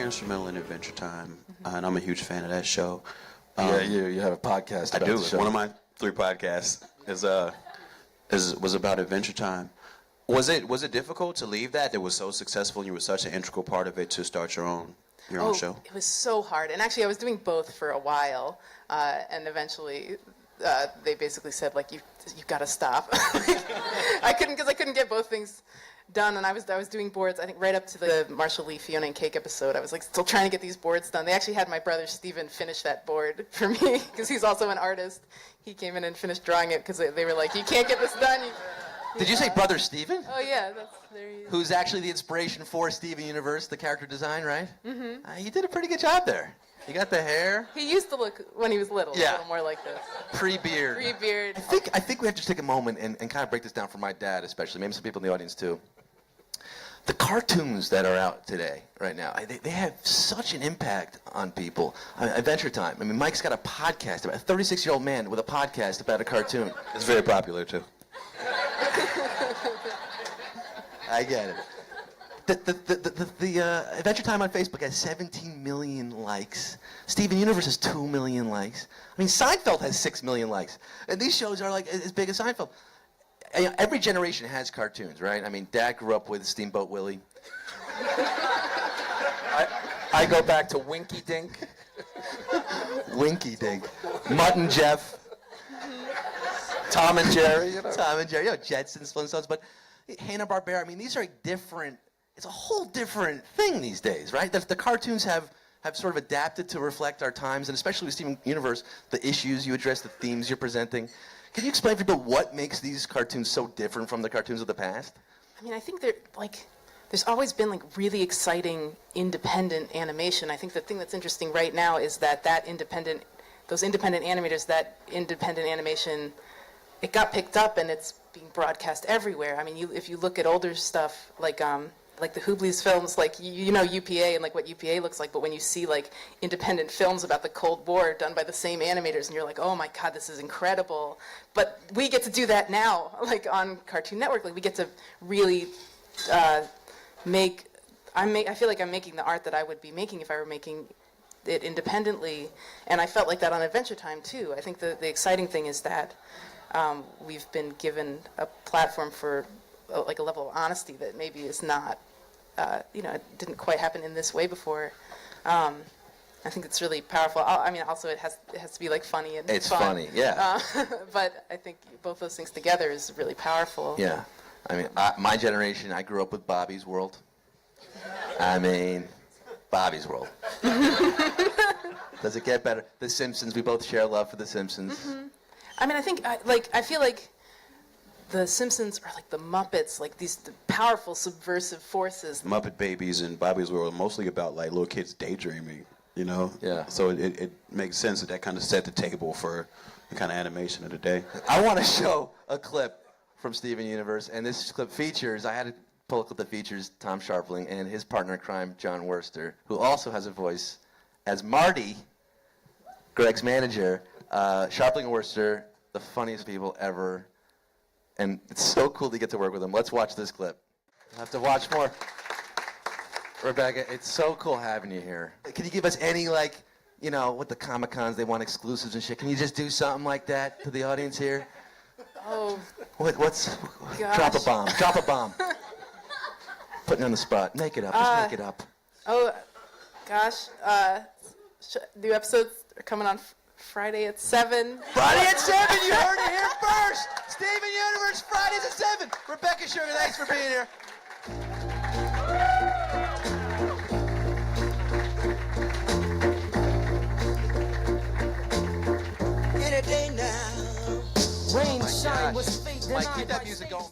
instrumental in Adventure Time, and I'm a huge fan of that show. Yeah, you have a podcast I about do. the show. One of my 3 podcasts was about Adventure Time. Was it difficult to leave that was so successful and you were such an integral part of it to start your own show? It was so hard. And actually, I was doing both for a while, and eventually they basically said, like, you've got to stop. I couldn't get both things done, and I was doing boards, I think, right up to the Marshall Lee, Fiona and Cake episode. I was, like, still trying to get these boards done. They actually had my brother Steven finish that board for me, because he's also an artist. He came in and finished drawing it, because they were like, you can't get this done. Did you say Brother Steven? Oh, yeah, there he is. Who's actually the inspiration for Steven Universe, the character design, right? Mm-hmm. You did a pretty good job there. You got the hair. He used to look, when he was little, a little more like this. Pre-beard. Pre-beard. I think we have to just take a moment and kind of break this down for my dad especially, maybe some people in the audience too. The cartoons that are out today, right now, they have such an impact on people. Adventure Time. I mean, Mike's got a podcast about a 36-year-old man with a podcast about a cartoon. It's very popular, too. I get it. The Adventure Time on Facebook has 17 million likes. Steven Universe has 2 million likes. I mean, Seinfeld has 6 million likes. And these shows are like as big as Seinfeld. Every generation has cartoons, right? I mean, Dad grew up with Steamboat Willie. I go back to Winky Dink. Winky Dink. Mutt and Jeff. Tom and Jerry. Tom and Jerry. Jetsons, Flintstones. But Hanna-Barbera, I mean, these are different. It's a whole different thing these days, right? The cartoons have sort of adapted to reflect our times, and especially with Steven Universe, the issues you address, the themes you're presenting. Can you explain to people what makes these cartoons so different from the cartoons of the past? I mean, I think there's always been really exciting independent animation. I think the thing that's interesting right now is those independent animators, that independent animation, it got picked up and it's being broadcast everywhere. I mean, if you look at older stuff like the Hubleys films, you know UPA and what UPA looks like, but when you see independent films about the Cold War done by the same animators, and you're like, oh my God, this is incredible. But we get to do that now, on Cartoon Network. We get to really I feel like I'm making the art that I would be making if I were making it independently, and I felt like that on Adventure Time too. I think the exciting thing is that we've been given a platform for a level of honesty that maybe is not, it didn't quite happen in this way before. I think it's really powerful. Also it has to be funny and it's fun. Funny, yeah. But I think both those things together is really powerful. Yeah, I mean, my generation, I grew up with Bobby's World. I mean, Bobby's World. Does it get better? The Simpsons. We both share love for The Simpsons. Mm-hmm. I mean, I feel like The Simpsons are like the Muppets, these powerful subversive forces. Muppet Babies and Bobby's World are mostly about little kids daydreaming, Yeah. So it makes sense that kind of set the table for the kind of animation of the day. I want to show a clip from Steven Universe, and this clip features, I had to pull a clip that features Tom Sharpling and his partner in crime, John Worster, who also has a voice as Marty, Greg's manager. Sharpling and Worster, the funniest people ever. And it's so cool to get to work with them. Let's watch this clip. We'll have to watch more. Rebecca, it's so cool having you here. Can you give us any, with the Comic-Cons, they want exclusives and shit. Can you just do something like that to the audience here? Oh, What's... gosh. Drop a bomb. Drop a bomb. Putting you on the spot. Make it up. Just make it up. Oh, gosh. New episodes are coming on Friday at 7. Friday at 7, you heard it here first! Steven Universe, Fridays at 7. Rebecca Sugar, thanks for being here. Any day now. Rain, shine, was fate, Mike, keep that music going.